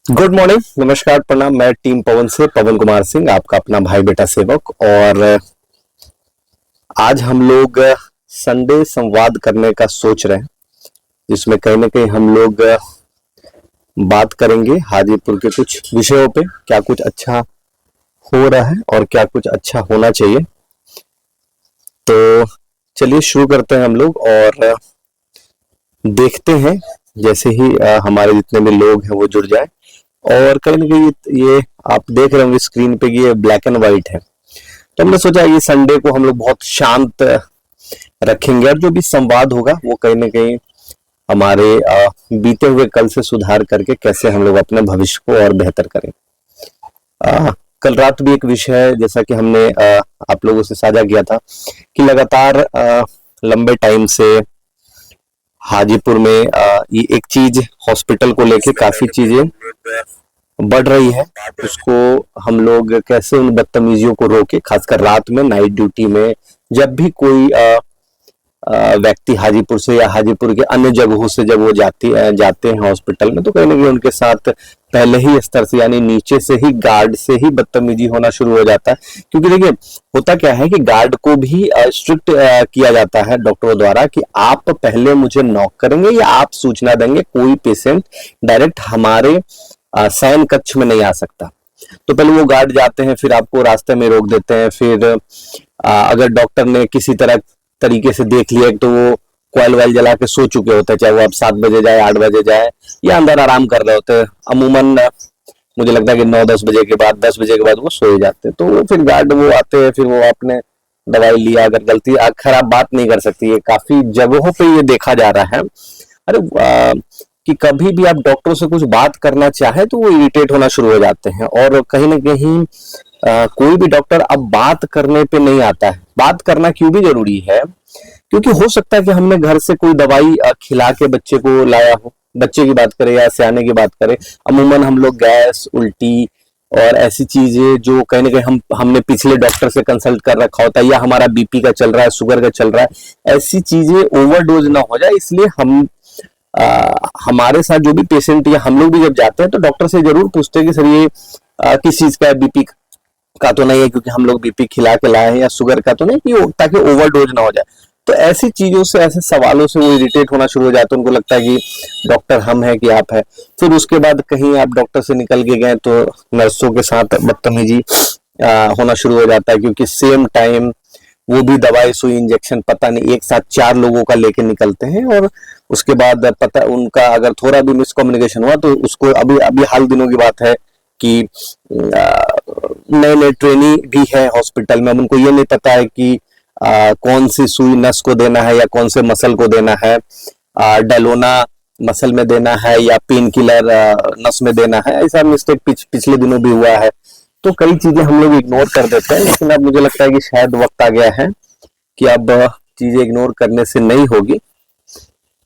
Good morning, नमस्कार, प्रणाम। मैं टीम पवन से पवन कुमार सिंह, आपका अपना भाई बेटा सेवक। और आज हम लोग संडे संवाद करने का सोच रहे हैं, जिसमें कहीं ना कहीं हम लोग बात करेंगे हाजीपुर के कुछ विषयों पे। क्या कुछ अच्छा हो रहा है और क्या कुछ अच्छा होना चाहिए। तो चलिए शुरू करते हैं हम लोग और देखते हैं। जैसे ही हमारे जितने भी लोग हैं वो जुड़ जाए। और कहीं ना कहीं ये आप देख रहे होंगे स्क्रीन पे कि ये ब्लैक एंड व्हाइट है। तो हमने सोचा ये संडे को हम लोग बहुत शांत रखेंगे और जो भी संवाद होगा वो कहीं ना कहीं हमारे बीते हुए कल से सुधार करके कैसे हम लोग अपने भविष्य को और बेहतर करें। कल रात भी एक विषय है, जैसा कि हमने आप लोगों से साझा किया था कि लगातार लंबे टाइम से हाजीपुर में ये एक चीज हॉस्पिटल को लेके काफी चीजें बढ़ रही है। उसको हम लोग कैसे उन बदतमीजियों को रोके, खासकर रात में नाइट ड्यूटी में जब भी कोई व्यक्ति हाजीपुर से या हाजीपुर के अन्य जगहों से जब वो जाते हैं हॉस्पिटल में, तो कहीं ना कहीं उनके साथ पहले ही स्तर से यानी नीचे से ही गार्ड से ही बदतमीजी होना शुरू हो जाता है। क्योंकि देखिए होता क्या है कि गार्ड को भी स्ट्रिक्ट किया जाता है डॉक्टरों द्वारा कि आप पहले मुझे नॉक करेंगे या आप सूचना देंगे, कोई पेशेंट डायरेक्ट हमारे शयन कक्ष में नहीं आ सकता। तो पहले वो गार्ड जाते हैं, फिर आपको रास्ते में रोक देते हैं। फिर अगर डॉक्टर ने किसी तरह तरीके से देख लिया तो वो कॉइल वाइल जला के सो चुके होते हैं, चाहे वो अब 7 बजे जाए 8 बजे जाए या अंदर आराम कर रहे होते हैं। अमूमन मुझे लगता है कि 9-10 बजे के बाद 10 बजे के बाद वो सो ही जाते हैं। तो वो फिर गार्ड वो आते हैं, फिर वो आपने दवाई लिया, अगर गलती खराब बात नहीं कर सकती है। काफी जगहों पे ये देखा जा रहा है। अरे कि कभी भी आप डॉक्टरों से कुछ बात करना चाहे तो वो इरिटेट होना शुरू हो जाते हैं। और कहीं ना कहीं कोई भी डॉक्टर अब बात करने पे नहीं आता है। बात करना क्यों भी जरूरी है, क्योंकि हो सकता है कि हमने घर से कोई दवाई खिला के बच्चे को लाया हो। बच्चे की बात करें या सियाने की बात करें, अमूमन हम लोग गैस, उल्टी और ऐसी चीजें जो कहीं ना कहीं हमने पिछले डॉक्टर से कंसल्ट कर रखा होता है, या हमारा बीपी का चल रहा है, शुगर का चल रहा है, ऐसी चीजें ओवरडोज ना हो जाए, इसलिए हमारे साथ जो भी पेशेंट या हम लोग भी जब जाते हैं तो डॉक्टर से जरूर पूछते हैं कि सर ये किस चीज का है, बीपी का तो नहीं है क्योंकि हम लोग बीपी खिला के लाए हैं, या शुगर का तो नहीं, कि ताकि ओवरडोज ना हो जाए। तो ऐसी चीजों से, ऐसे सवालों से वो इरिटेट होना शुरू हो जाता है। उनको लगता है कि डॉक्टर हम है कि आप है। फिर उसके बाद कहीं आप डॉक्टर से निकल के गए तो नर्सों के साथ बदतमीजी होना शुरू हो जाता है, क्योंकि सेम टाइम वो भी दवाई, सुई, इंजेक्शन पता नहीं एक साथ 4 लोगों का लेके निकलते हैं। और उसके बाद पता उनका अगर थोड़ा भी मिसकम्युनिकेशन हुआ तो उसको अभी अभी हाल दिनों की बात है कि नए नए ट्रेनी भी है हॉस्पिटल में। अब उनको ये नहीं पता है कि कौन सी सुई नस को देना है या कौन से मसल को देना है, डेलोना मसल में देना है या पेन किलर नस में देना है। ऐसा मिस्टेक पिछले दिनों भी हुआ है। तो कई चीजें हम लोग इग्नोर कर देते हैं, लेकिन अब मुझे लगता है कि शायद वक्त आ गया है कि अब चीजें इग्नोर करने से नहीं होगी।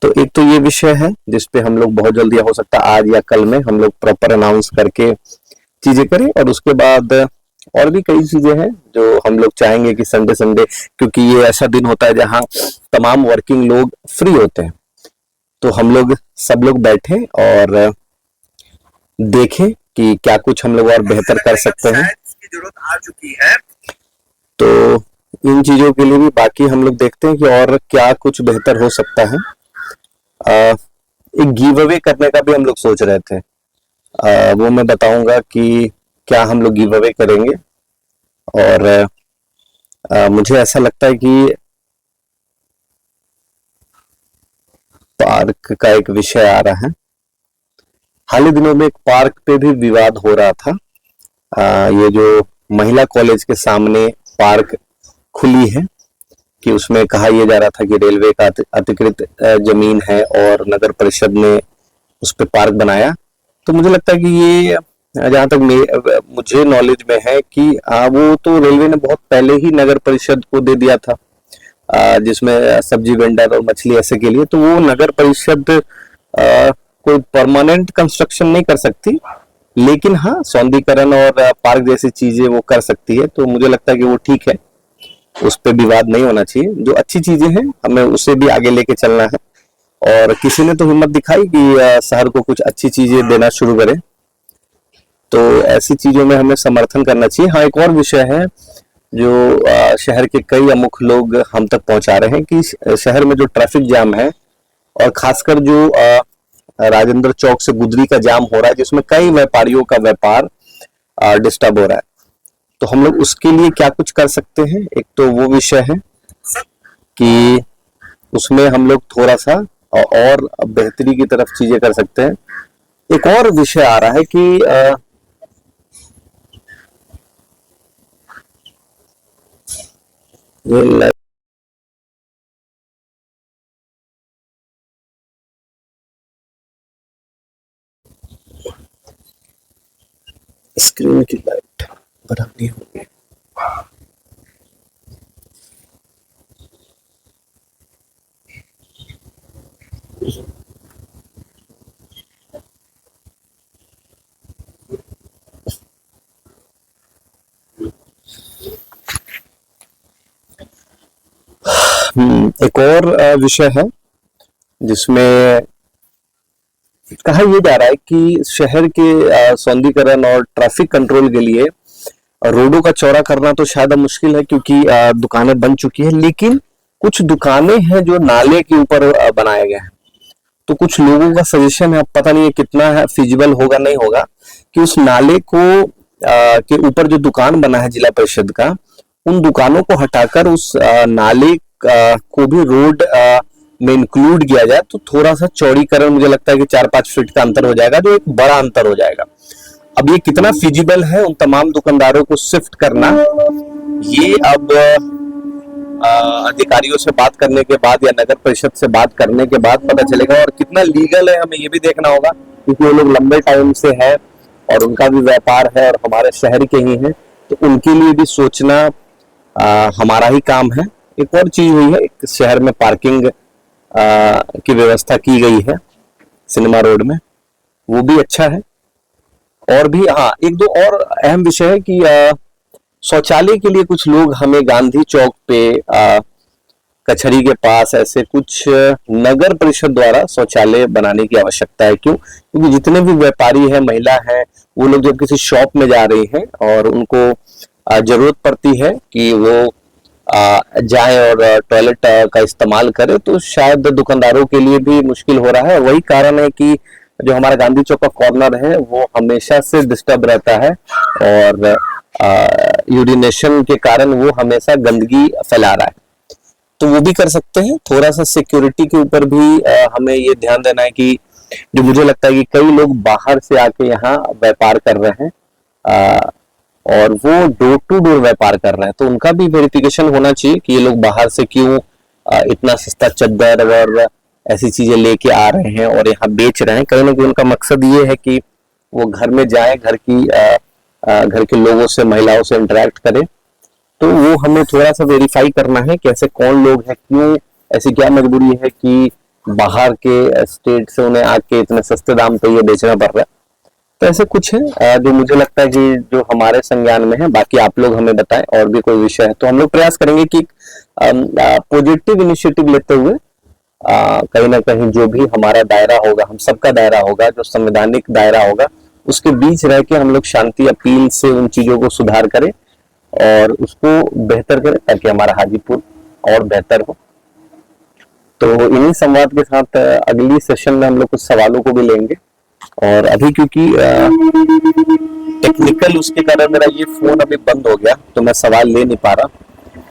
तो एक तो ये विषय है जिसपे हम लोग बहुत जल्दी, हो सकता है आज या कल में हम लोग प्रॉपर अनाउंस करके चीजें करें। और उसके बाद और भी कई चीजें हैं जो हम लोग चाहेंगे कि संडे संडे, क्योंकि ये ऐसा दिन होता है जहां तमाम वर्किंग लोग फ्री होते हैं, तो हम लोग सब लोग बैठे और देखें कि क्या कुछ हम लोग और बेहतर कर सकते हैं। जरूरत आ चुकी है, तो इन चीजों के लिए भी बाकी हम लोग देखते हैं कि और क्या कुछ बेहतर हो सकता है। एक गिव अवे करने का भी हम लोग सोच रहे थे। वो मैं बताऊंगा कि क्या हम लोग गिव अवे करेंगे। और मुझे ऐसा लगता है कि पार्क का एक विषय आ रहा है। हाल ही दिनों में एक पार्क पे भी विवाद हो रहा था। ये जो महिला कॉलेज के सामने पार्क खुली है, कि उसमें कहा यह जा रहा था कि रेलवे का अतिकृत जमीन है और नगर परिषद ने उस पर पार्क बनाया। तो मुझे लगता है कि ये, जहां तक मुझे नॉलेज में है कि वो तो रेलवे ने बहुत पहले ही नगर परिषद को दे दिया था, जिसमें सब्जी वेंडर और मछली ऐसे के लिए। तो वो नगर परिषद कोई परमानेंट कंस्ट्रक्शन नहीं कर सकती, लेकिन हाँ सौंदर्यीकरण और पार्क जैसी चीजें वो कर सकती है। तो मुझे लगता है कि वो ठीक है, उस पर विवाद नहीं होना चाहिए। जो अच्छी चीजें हैं हमें उसे भी आगे लेके चलना है। और किसी ने तो हिम्मत दिखाई कि शहर को कुछ अच्छी चीजें देना शुरू करे, तो ऐसी चीजों में हमें समर्थन करना चाहिए। हाँ, एक और विषय है जो शहर के कई अमुख लोग हम तक पहुंचा रहे हैं कि शहर में जो ट्रैफिक जाम है और खासकर जो राजेंद्र चौक से गुदरी का जाम हो रहा है, जिसमें कई व्यापारियों का व्यापार डिस्टर्ब हो रहा है, तो हम लोग उसके लिए क्या कुछ कर सकते हैं। एक तो वो विषय है कि उसमें हम लोग थोड़ा सा और बेहतरी की तरफ चीजें कर सकते हैं। एक और विषय आ रहा है कि ये स्क्रीन की लाइट बढ़ानी होगी। एक और विषय है जिसमें कहा यह जा रहा है कि शहर के सौंदर्यीकरण और ट्रैफिक कंट्रोल के लिए रोडों का चौड़ा करना तो शायद अब मुश्किल है, क्योंकि दुकानें बन चुकी है, लेकिन कुछ दुकानें हैं जो नाले के ऊपर बनाए गए हैं। तो कुछ लोगों का सजेशन है, अब पता नहीं है कितना है फिजिबल होगा नहीं होगा, कि उस नाले को के ऊपर जो दुकान बना है जिला परिषद का, उन दुकानों को हटाकर उस नाले को भी रोड में इंक्लूड किया जाए, तो थोड़ा सा चौड़ीकरण मुझे लगता है कि 4-5 फीट का अंतर हो जाएगा, जो एक बड़ा अंतर हो जाएगा। अब ये कितना फिजिबल है उन तमाम दुकानदारों को शिफ्ट करना, ये अब अधिकारियों से बात करने के बाद या नगर परिषद से बात करने के बाद पता चलेगा। और कितना लीगल है हमें ये भी देखना होगा, क्योंकि वो लोग लंबे टाइम से है और उनका भी व्यापार है और हमारे शहर के ही है, तो उनके लिए भी सोचना हमारा ही काम है। एक और चीज हुई है, एक शहर में पार्किंग की व्यवस्था की गई है सिनेमा रोड में, वो भी अच्छा है। और भी हाँ, एक दो और अहम विषय है कि शौचालय के लिए कुछ लोग हमें गांधी चौक पे कचहरी के पास ऐसे कुछ नगर परिषद द्वारा शौचालय बनाने की आवश्यकता है। क्यों? क्योंकि जितने भी व्यापारी हैं, महिला हैं, वो लोग जब किसी शॉप में जा रही हैं और उनको जरूरत पड़ती है कि वो जाए और टॉयलेट का इस्तेमाल करे, तो शायद दुकानदारों के लिए भी मुश्किल हो रहा है। वही कारण है कि जो हमारा गांधी चौक का कॉर्नर है वो हमेशा से डिस्टर्ब रहता है और यूरिनेशन के कारण वो हमेशा गंदगी फैला रहा है। तो वो भी कर सकते हैं। थोड़ा सा सिक्योरिटी के ऊपर भी हमें ये ध्यान देना है कि जो मुझे लगता है कि कई लोग बाहर से आके यहाँ व्यापार कर रहे हैं और वो डोर टू डोर व्यापार कर रहे हैं, तो उनका भी वेरिफिकेशन होना चाहिए कि ये लोग बाहर से क्यों इतना सस्ता चद्दर और ऐसी चीजें लेके आ रहे हैं और यहाँ बेच रहे हैं। कहीं ना कहीं उनका मकसद ये है कि वो घर में जाए, घर के लोगों से, महिलाओं से इंटरेक्ट करे। तो वो हमें थोड़ा सा वेरीफाई करना है कि ऐसे कौन लोग हैं, क्यों, ऐसी क्या मजबूरी है कि बाहर के स्टेट से उन्हें आके इतने सस्ते दाम पे ये बेचना पड़ रहा है। तो ऐसे कुछ है जो मुझे लगता है कि जो हमारे संज्ञान में है। बाकी आप लोग हमें बताएं और भी कोई विषय है तो हम लोग प्रयास करेंगे कि पॉजिटिव इनिशिएटिव लेते हुए कहीं ना कहीं जो भी हमारा दायरा होगा, हम सबका दायरा होगा, जो संवैधानिक दायरा होगा, उसके बीच रह के हम लोग शांति अपील से उन चीजों को सुधार करें और उसको बेहतर करें, ताकि हमारा हाजीपुर और बेहतर हो। तो इन्हीं संवाद के साथ अगली सेशन में हम लोग कुछ सवालों को भी लेंगे। और अभी क्योंकि टेक्निकल उसके कारण मेरा ये फोन अभी बंद हो गया, तो मैं सवाल ले नहीं पा रहा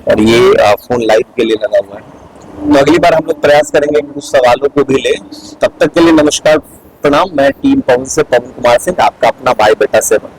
और ये फोन लाइव के लिए लगा हुआ है। तो अगली बार हम लोग प्रयास करेंगे कि कुछ सवालों को भी ले। तब तक के लिए नमस्कार, प्रणाम। मैं टीम पवन से पवन कुमार सिंह, आपका अपना भाई बेटा सेवक।